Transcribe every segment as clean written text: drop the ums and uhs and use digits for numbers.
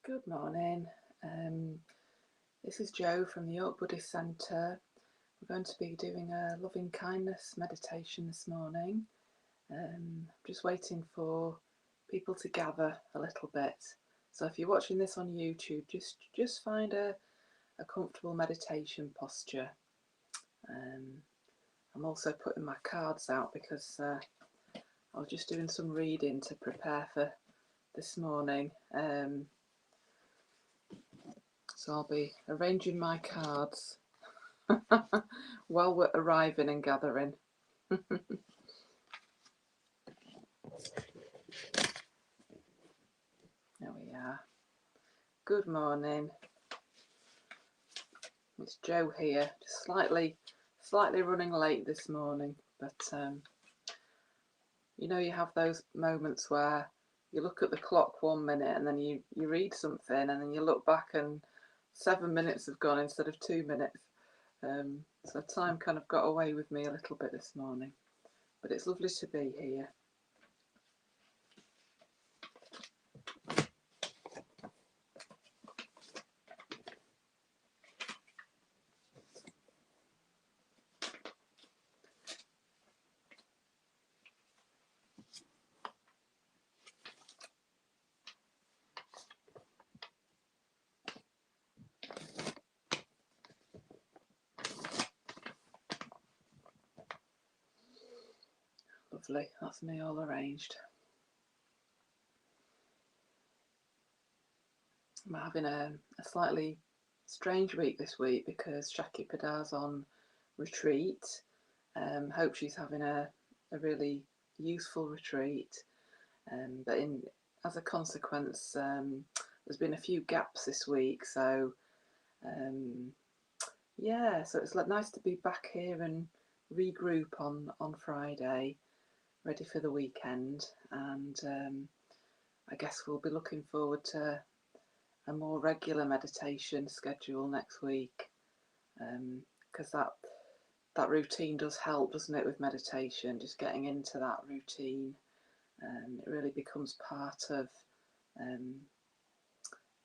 Good morning. This is Jo from the York Buddhist Centre. We're going to be doing a loving kindness meditation this morning. Just waiting for people to gather a little bit. So if you're watching this on YouTube, just find a comfortable meditation posture. I'm also putting my cards out because I was just doing some reading to prepare for this morning. So I'll be arranging my cards while we're arriving and gathering. There we are. Good morning. It's Jo here. Just slightly running late this morning, but you know, you have those moments where you look at the clock 1 minute and then you read something and then you look back and 7 minutes have gone instead of 2 minutes. So time kind of got away with me a little bit this morning, but it's lovely to be here. Lovely, that's me all arranged. I'm having a slightly strange week this week because Shaki Padar's on retreat. Hope she's having a really useful retreat. But as a consequence, there's been a few gaps this week. So yeah, so it's nice to be back here and regroup on Friday, ready for the weekend. And I guess we'll be looking forward to a more regular meditation schedule next week, because that routine does help, doesn't it, with meditation, just getting into that routine. It really becomes part of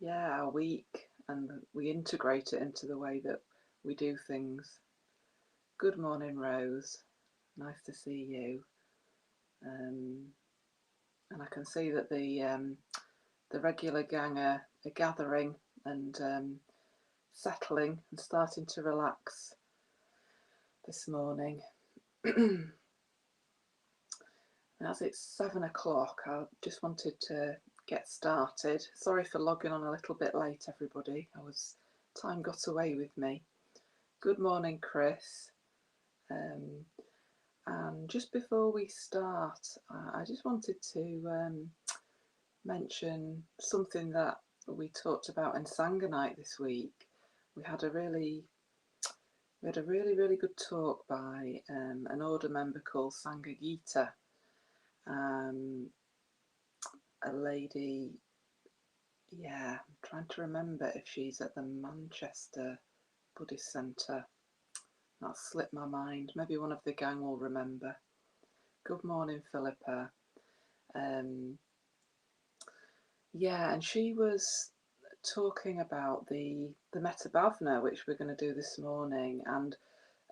our week, and we integrate it into the way that we do things. Good morning, Rose. Nice to see you. And I can see that the regular gang are gathering and settling and starting to relax this morning. As it's 7 o'clock, I just wanted to get started. Sorry for logging on a little bit late, everybody. Time got away with me. Good morning, Chris. And just before we start, I just wanted to mention something that we talked about in Sangha night this week. We had a really good talk by an order member called Sangha Gita. A lady, I'm trying to remember if she's at the Manchester Buddhist Centre. That slipped my mind. Maybe one of the gang will remember. Good morning, Philippa. And she was talking about the Metta Bhavana, which we're going to do this morning, and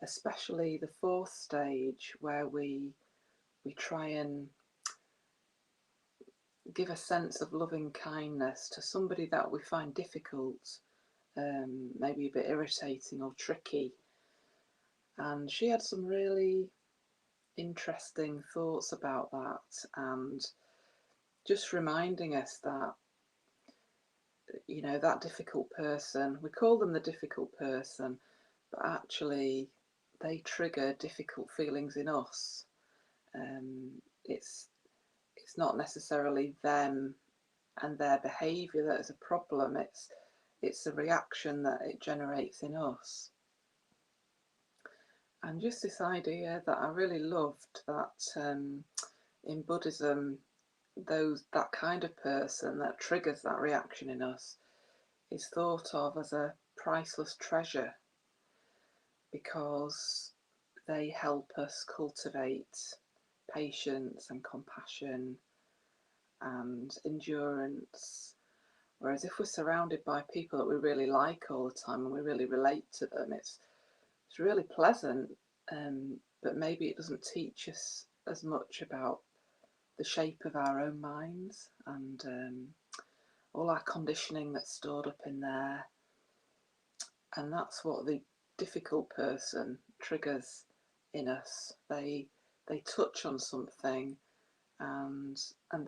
especially the fourth stage, where we try and give a sense of loving kindness to somebody that we find difficult, maybe a bit irritating or tricky. And she had some really interesting thoughts about that, and just reminding us that, you know, that difficult person, we call them the difficult person, but actually they trigger difficult feelings in us. It's not necessarily them and their behaviour that is a problem. It's the reaction that it generates in us. And just this idea that I really loved, that in Buddhism, that kind of person that triggers that reaction in us is thought of as a priceless treasure, because they help us cultivate patience and compassion and endurance Whereas if we're surrounded by people that we really like all the time and we really relate to them, it's really pleasant, but maybe it doesn't teach us as much about the shape of our own minds and all our conditioning that's stored up in there. And that's what the difficult person triggers in us. They touch on something, and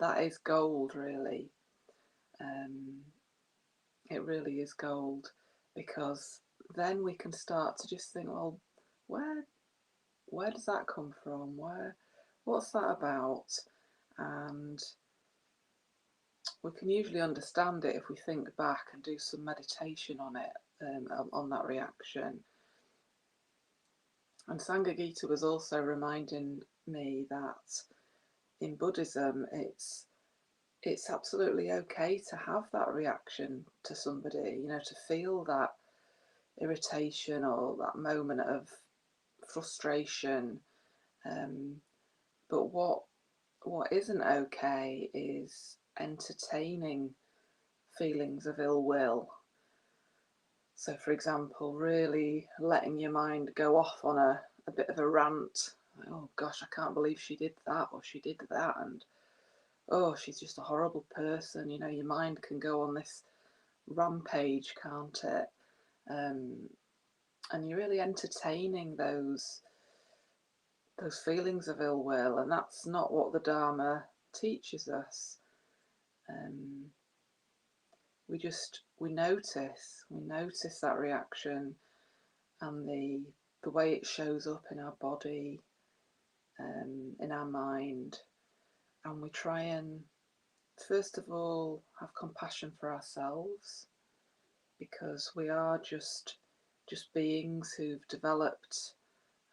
that is gold, really. It really is gold, because then we can start to just think, well, where does that come from? What's that about? And we can usually understand it if we think back and do some meditation on it, on that reaction. And Sangha Gita was also reminding me that in Buddhism, it's absolutely okay to have that reaction to somebody, to feel that irritation or that moment of frustration. But what isn't okay is entertaining feelings of ill will. So, for example, really letting your mind go off on a bit of a rant. Like, oh gosh, I can't believe she did that, or she did that, and oh, she's just a horrible person. Your mind can go on this rampage, can't it? And you're really entertaining those feelings of ill will, and that's not what the Dharma teaches us. We notice that reaction and the way it shows up in our body, in our mind, and we try and first of all have compassion for ourselves, because we are just beings who've developed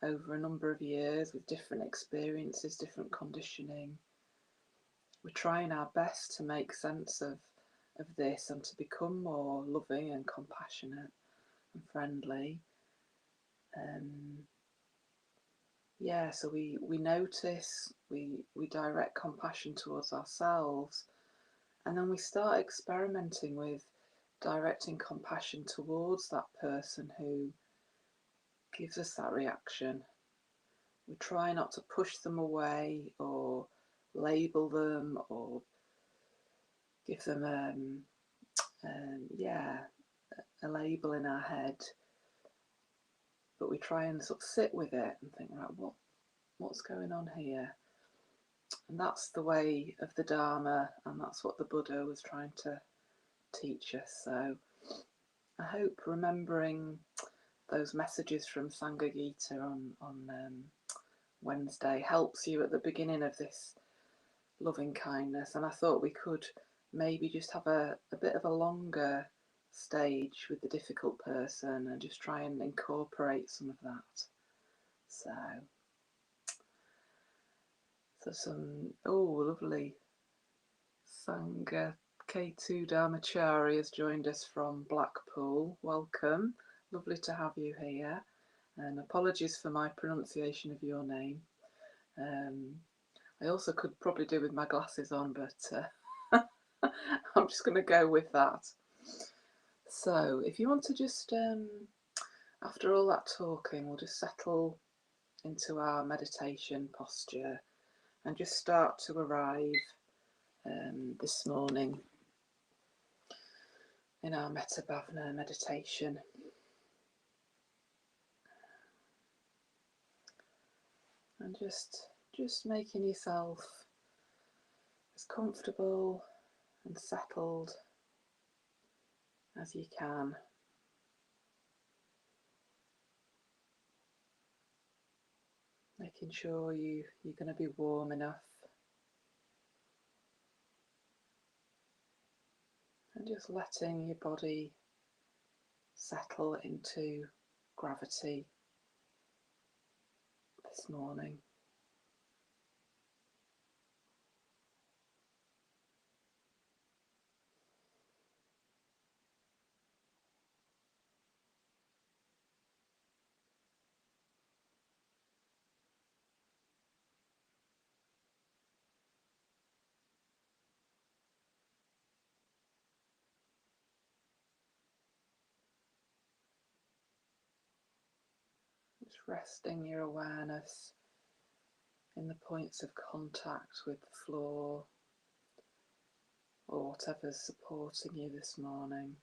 over a number of years with different experiences, different conditioning. We're trying our best to make sense of this and to become more loving and compassionate and friendly. So we notice, we direct compassion towards ourselves, and then we start experimenting with directing compassion towards that person who gives us that reaction. We try not to push them away or label them or give them a label in our head, but we try and sort of sit with it and think, right, what's going on here? And that's the way of the Dharma, and that's what the Buddha was trying to teach us. So I hope remembering those messages from Sangha Gita on Wednesday helps you at the beginning of this loving kindness. And I thought we could maybe just have a bit of a longer stage with the difficult person and just try and incorporate some of that. So some lovely Sangha K2 Dharmachari has joined us from Blackpool. Welcome, lovely to have you here, and apologies for my pronunciation of your name. I also could probably do with my glasses on, but I'm just going to go with that. So if you want to just, after all that talking, we'll just settle into our meditation posture and just start to arrive this morning in our Metta Bhavana meditation. And just making yourself as comfortable and settled as you can. Making sure you're going to be warm enough. And just letting your body settle into gravity this morning. Just resting your awareness in the points of contact with the floor or whatever's supporting you this morning.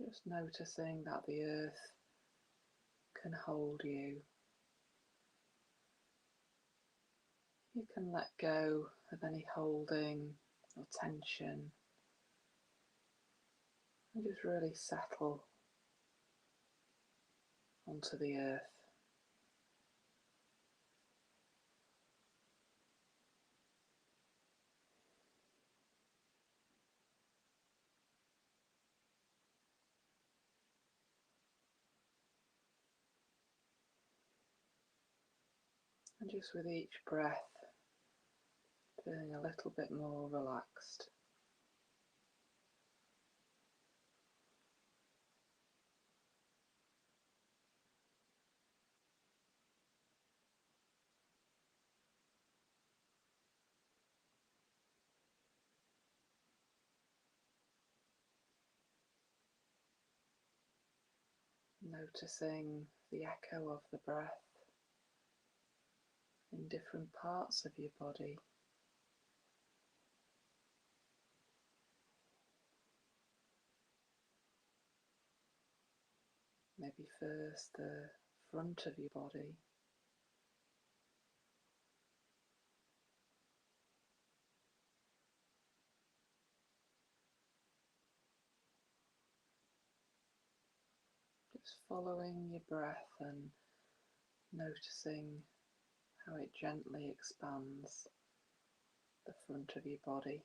Just noticing that the earth can hold you. You can let go of any holding or tension and just really settle onto the earth. And just with each breath, feeling a little bit more relaxed. Noticing the echo of the breath in different parts of your body. Maybe first the front of your body, just following your breath and noticing how it gently expands the front of your body.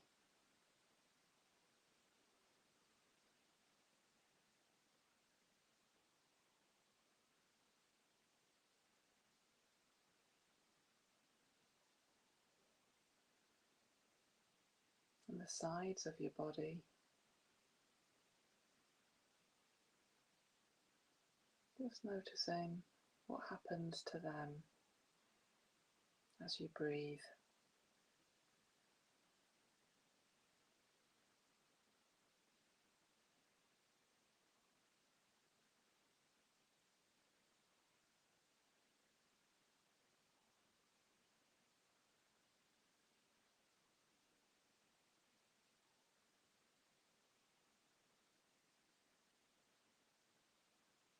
And the sides of your body, just noticing what happens to them as you breathe.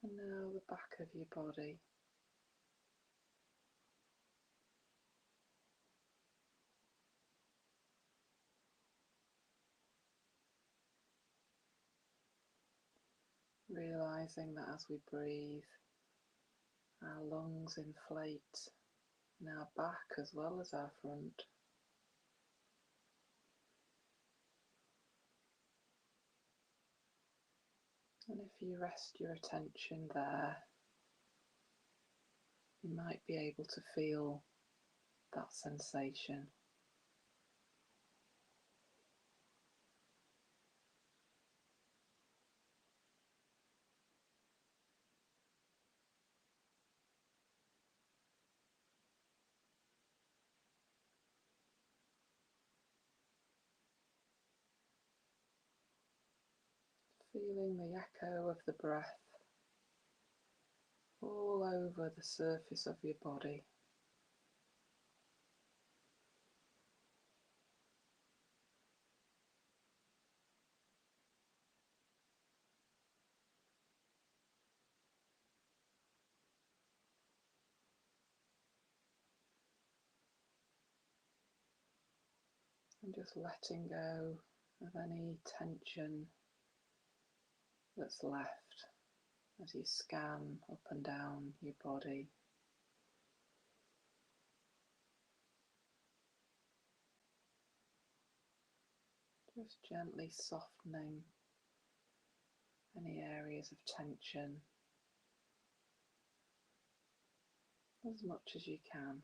And now the back of your body. Realizing that as we breathe, our lungs inflate in our back as well as our front. And if you rest your attention there, you might be able to feel that sensation. Feeling the echo of the breath all over the surface of your body. And just letting go of any tension that's left as you scan up and down your body. Just gently softening any areas of tension as much as you can.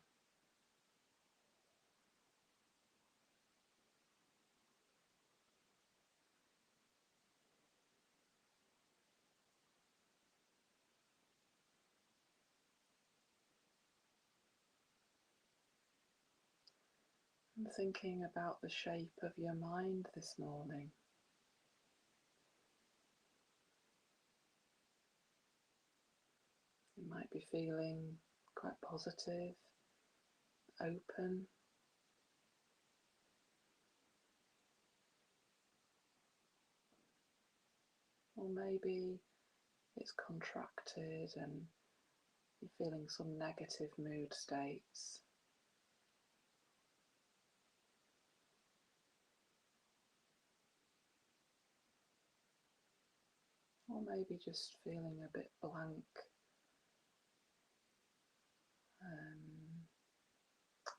And thinking about the shape of your mind this morning. You might be feeling quite positive, open. Or maybe it's contracted and you're feeling some negative mood states. Or maybe just feeling a bit blank,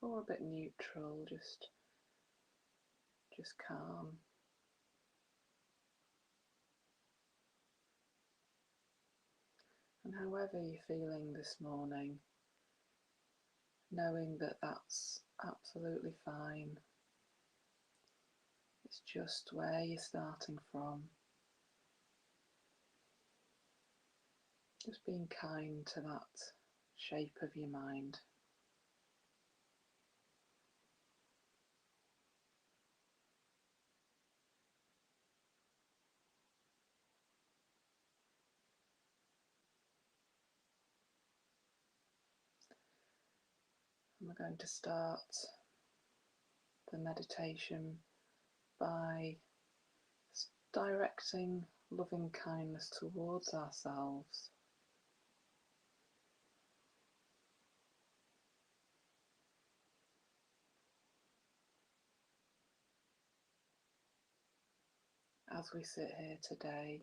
or a bit neutral, just calm. And however you're feeling this morning, knowing that that's absolutely fine. It's just where you're starting from. Just being kind to that shape of your mind. And we're going to start the meditation by directing loving kindness towards ourselves. As we sit here today,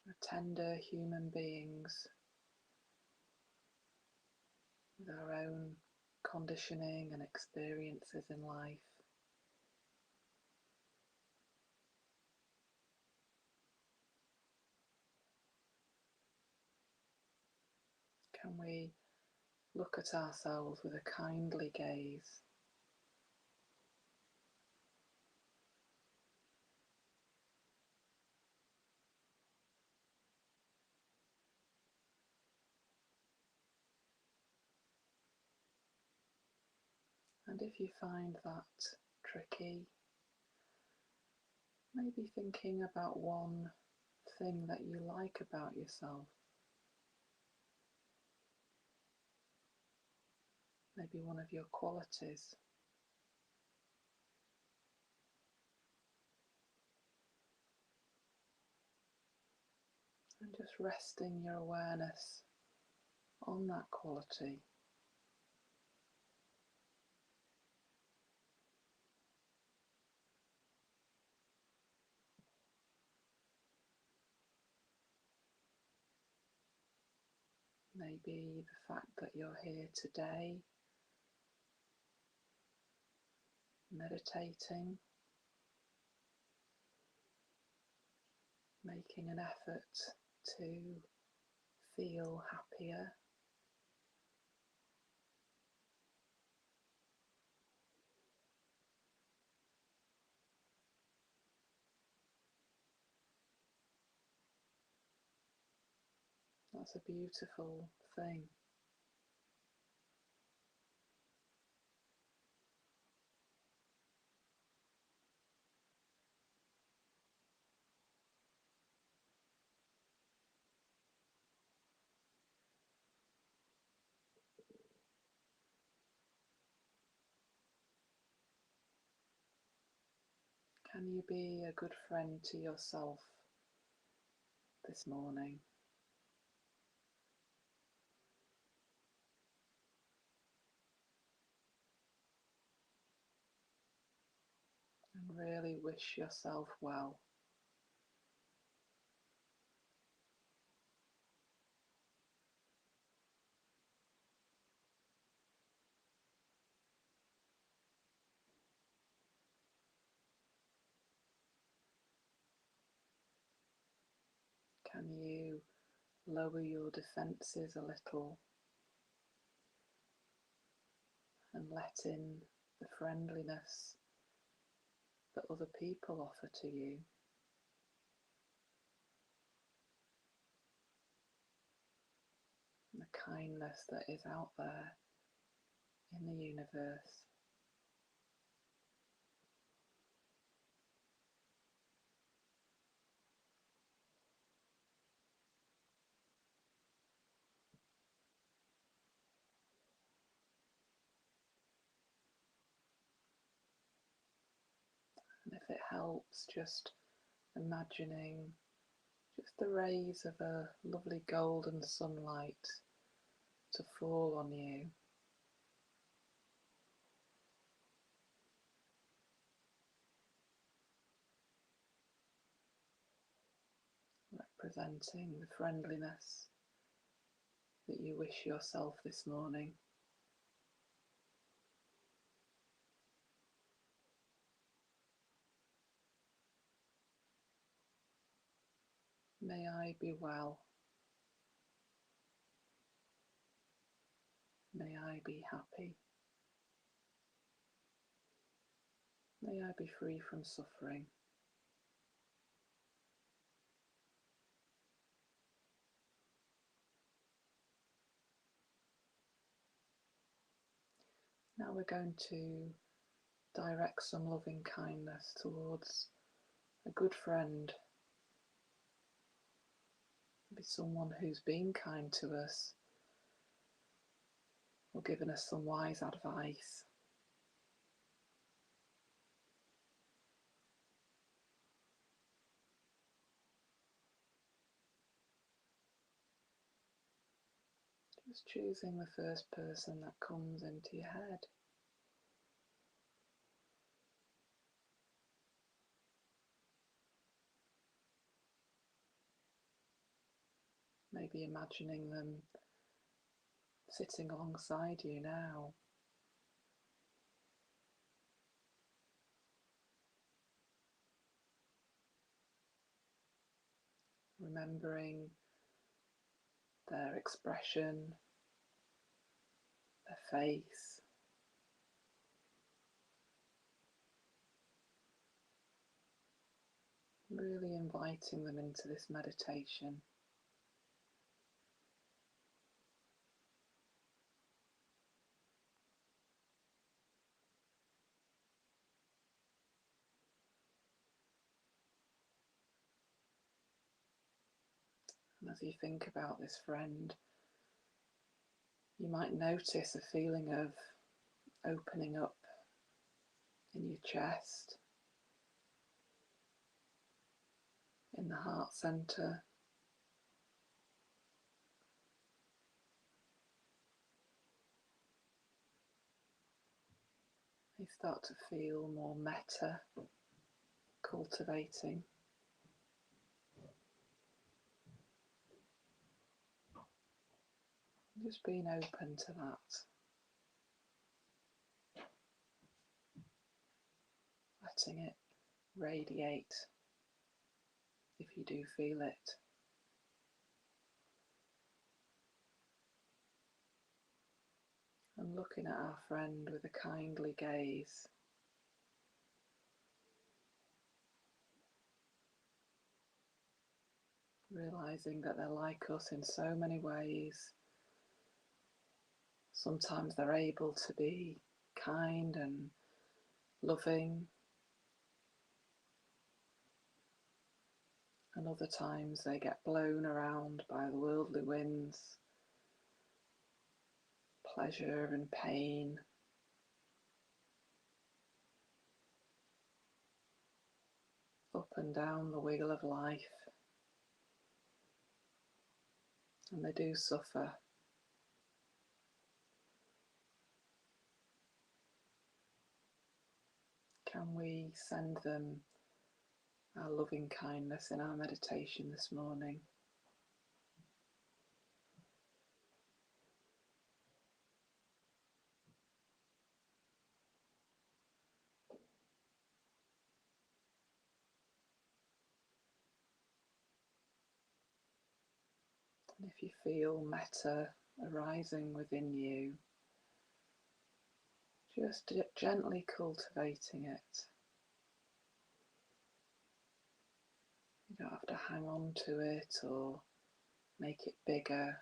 we're tender human beings with our own conditioning and experiences in life. Can we look at ourselves with a kindly gaze? And if you find that tricky, maybe thinking about one thing that you like about yourself. Maybe one of your qualities. And just resting your awareness on that quality. Maybe the fact that you're here today, meditating, making an effort to feel happier. That's a beautiful thing. Can you be a good friend to yourself this morning? And really wish yourself well. Can you lower your defences a little and let in the friendliness that other people offer to you? kindness that is out there in the universe. And if it helps, just imagining just the rays of a lovely golden sunlight to fall on you, representing the friendliness that you wish yourself this morning. May I be well. May I be happy. May I be free from suffering. Now we're going to direct some loving kindness towards a good friend, maybe someone who's been kind to us or given us some wise advice. Just choosing the first person that comes into your head. Maybe imagining them sitting alongside you now. Remembering their expression, their face, really inviting them into this meditation. And as you think about this friend, you might notice a feeling of opening up in your chest, in the heart center. You start to feel more metta cultivating. Just being open to that. Letting it radiate if you do feel it. And looking at our friend with a kindly gaze. Realizing that they're like us in so many ways. Sometimes they're able to be kind and loving, and other times they get blown around by the worldly winds, pleasure and pain. Up and down the wheel of life, and they do suffer. Can we send them our loving kindness in our meditation this morning? And if you feel metta arising within you, just gently cultivating it. You don't have to hang on to it or make it bigger.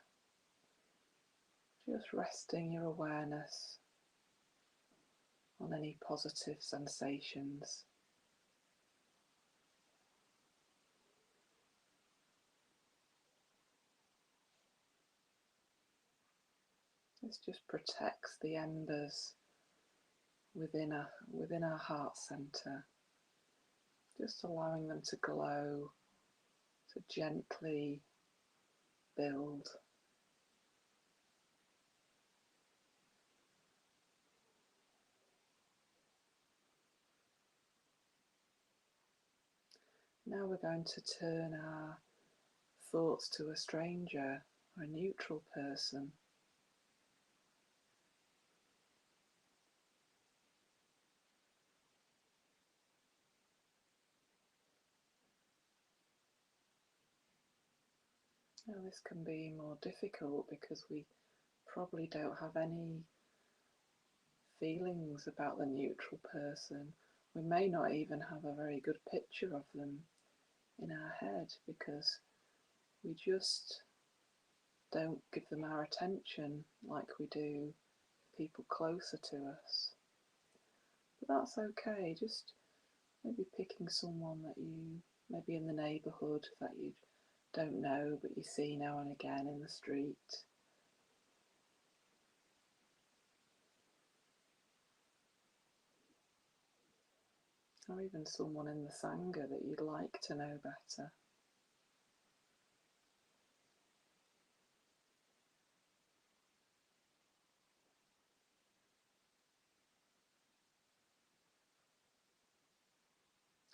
Just resting your awareness on any positive sensations. This just protects the embers within our heart center, just allowing them to glow, to gently build. Now we're going to turn our thoughts to a stranger or a neutral person. Now this can be more difficult because we probably don't have any feelings about the neutral person. We may not even have a very good picture of them in our head because we just don't give them our attention like we do people closer to us. But that's okay, just maybe picking someone that you, maybe in the neighbourhood that you don't know but you see now and again in the street. Or even someone in the Sangha that you'd like to know better.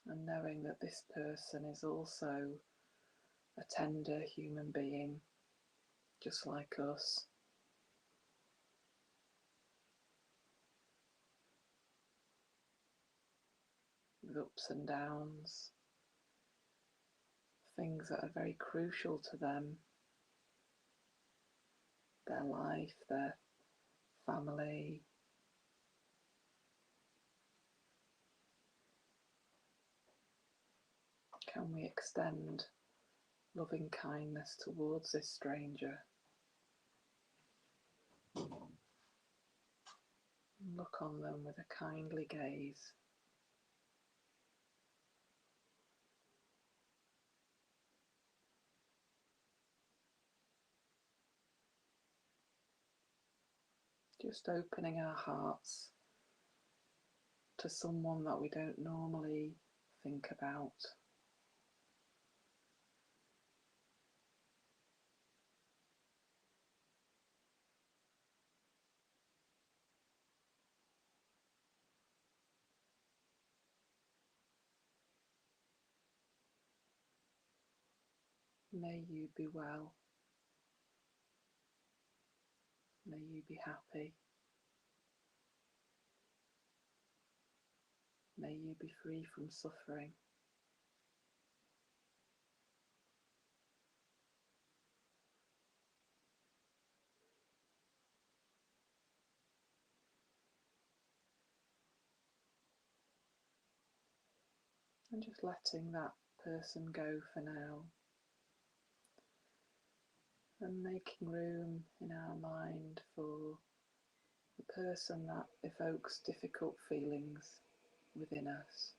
And knowing that this person is also a tender human being, just like us. With ups and downs, things that are very crucial to them, their life, their family. Can we extend loving kindness towards this stranger? Look on them with a kindly gaze. Just opening our hearts to someone that we don't normally think about. May you be well. May you be happy. May you be free from suffering. And just letting that person go for now. And making room in our mind for the person that evokes difficult feelings within us.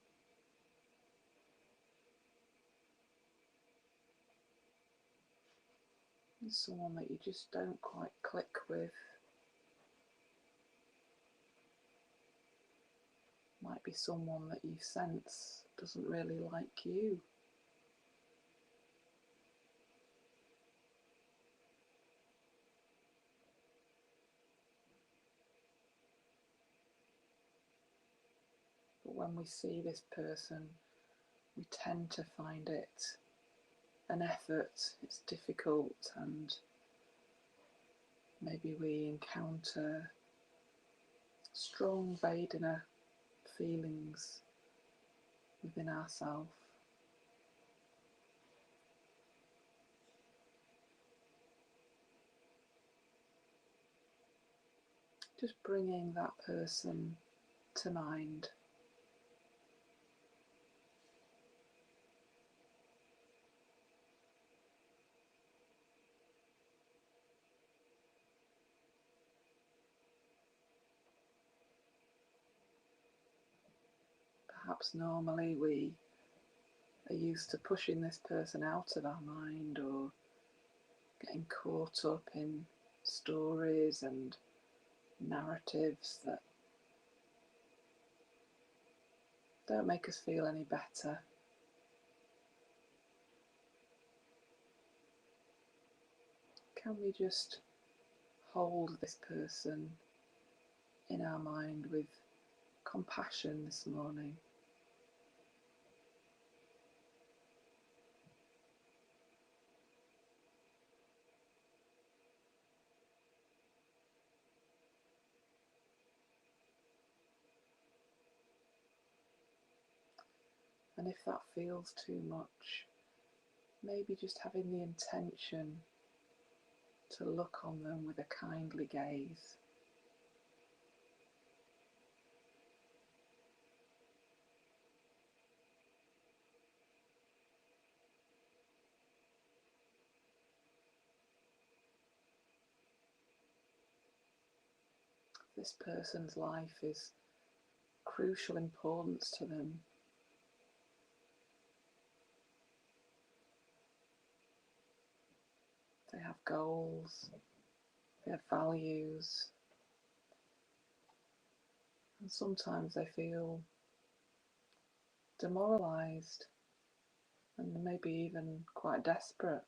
It's someone that you just don't quite click with. Might be someone that you sense doesn't really like you. But when we see this person, we tend to find it an effort, it's difficult, and maybe we encounter strong Vedana feelings within ourselves. Just bringing that person to mind. perhaps normally we are used to pushing this person out of our mind, or getting caught up in stories and narratives that don't make us feel any better. Can we just hold this person in our mind with compassion this morning? And if that feels too much, maybe just having the intention to look on them with a kindly gaze. This person's life is crucial importance to them. They have goals, they have values, and sometimes they feel demoralised and maybe even quite desperate.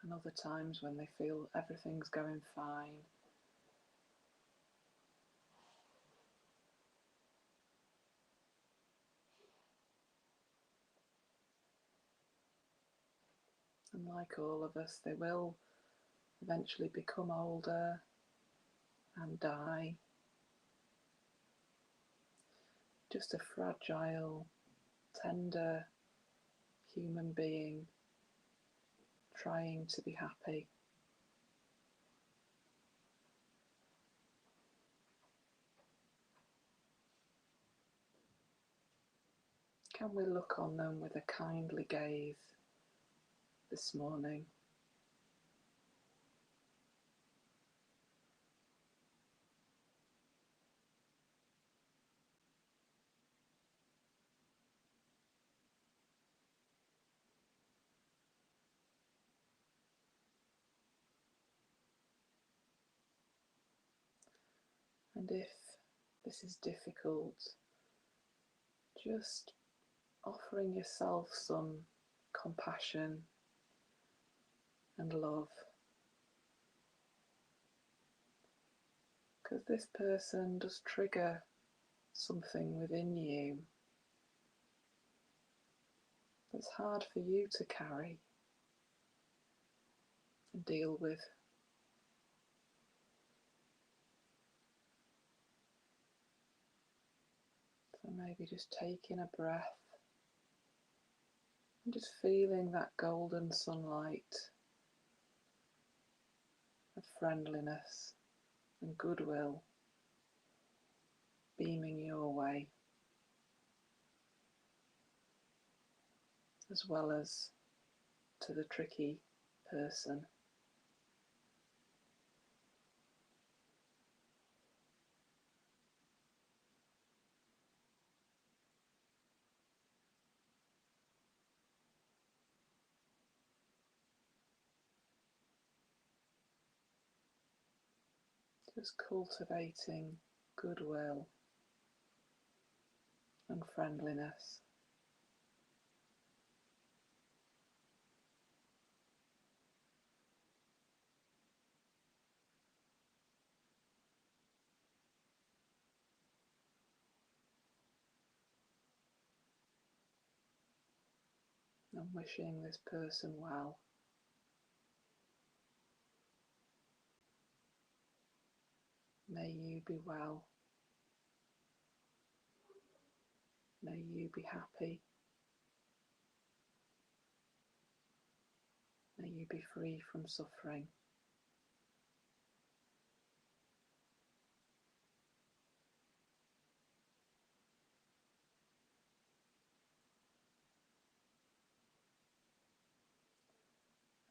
And other times when they feel everything's going fine. And like all of us, they will eventually become older and die. Just a fragile, tender human being trying to be happy. Can we look on them with a kindly gaze this morning? And if this is difficult, just offering yourself some compassion and love. Because this person does trigger something within you that's hard for you to carry and deal with. So maybe just taking a breath and just feeling that golden sunlight of friendliness and goodwill beaming your way, as well as to the tricky person. Just cultivating goodwill and friendliness. And wishing this person well. May you be well. May you be happy. May you be free from suffering.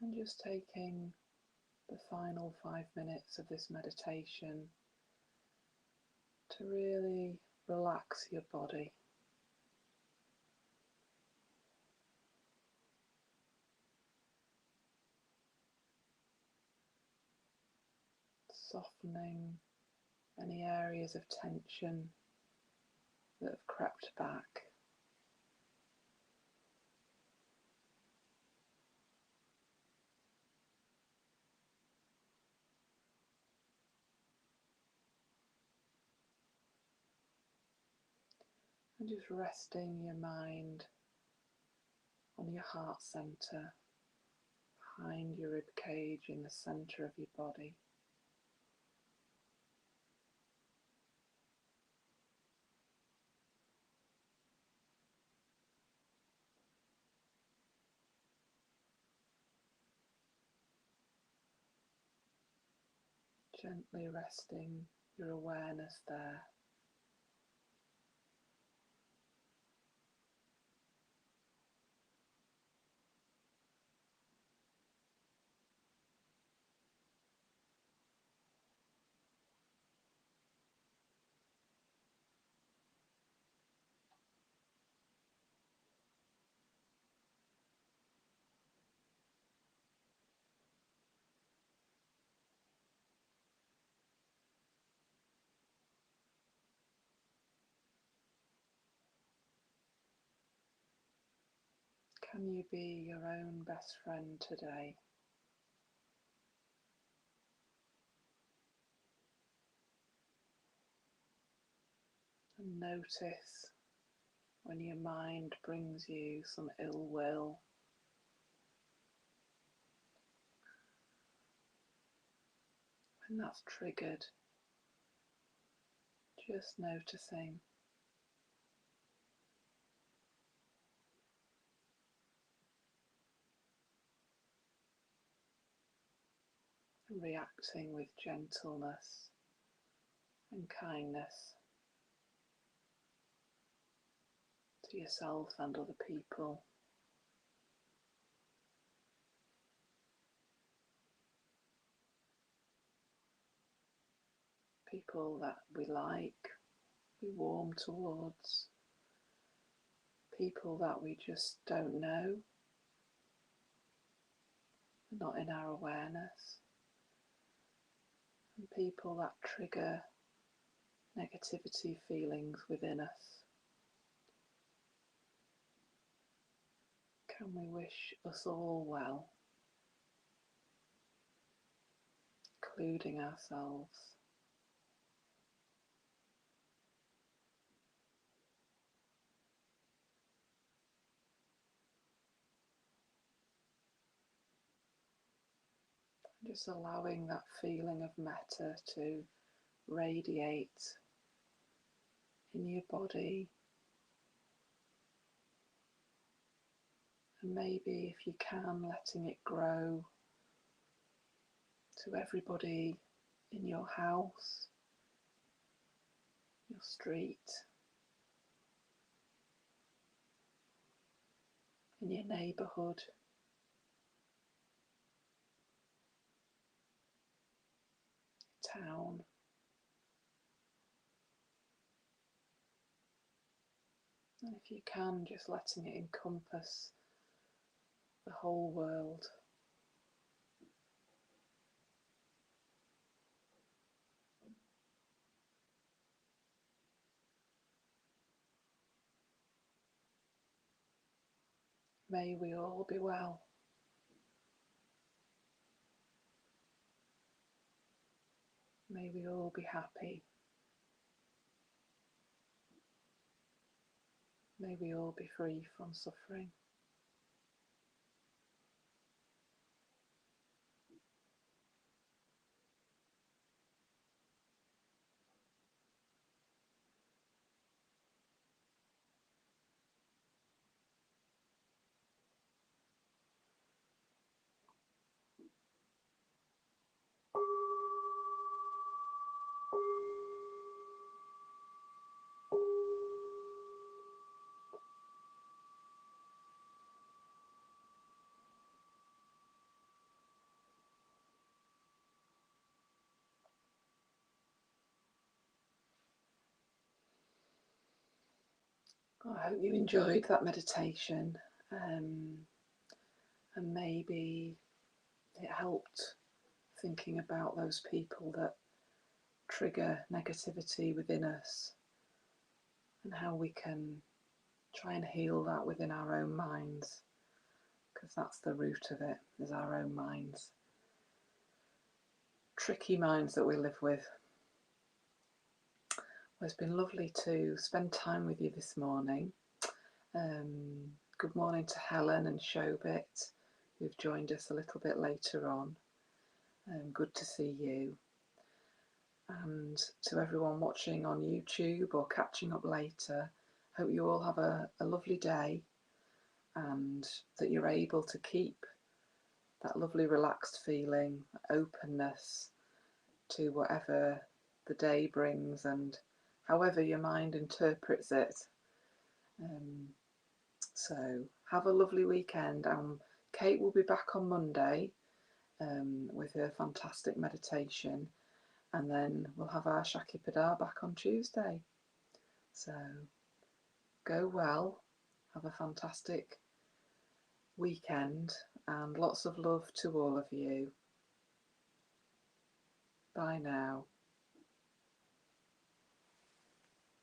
And just taking the final 5 minutes of this meditation to really relax your body. Softening any areas of tension that have crept back. And just resting your mind on your heart center, behind your rib cage in the center of your body. Gently resting your awareness there. Can you be your own best friend today? And notice when your mind brings you some ill will, when that's triggered, just noticing. Reacting with gentleness and kindness to yourself and other people. People that we like, we warm towards. People that we just don't know, not in our awareness. And people that trigger negativity feelings within us. Can we wish us all well, including ourselves? Just allowing that feeling of metta to radiate in your body. And maybe if you can, letting it grow to everybody in your house, your street, in your neighbourhood, town. And if you can, just letting it encompass the whole world. May we all be well. May we all be happy. May we all be free from suffering. I hope you enjoyed that meditation, and maybe it helped thinking about those people that trigger negativity within us and how we can try and heal that within our own minds, because that's the root of it, is our own minds. Tricky minds that we live with. Well, it's been lovely to spend time with you this morning. Good morning to Helen and Shobit, who've joined us a little bit later on. Good to see you. And to everyone watching on YouTube or catching up later, hope you all have a lovely day, and that you're able to keep that lovely relaxed feeling, openness to whatever the day brings and however your mind interprets it. So have a lovely weekend. Kate will be back on Monday with her fantastic meditation, and then we'll have our Shakipada back on Tuesday. So go well, have a fantastic weekend, and lots of love to all of you. Bye now.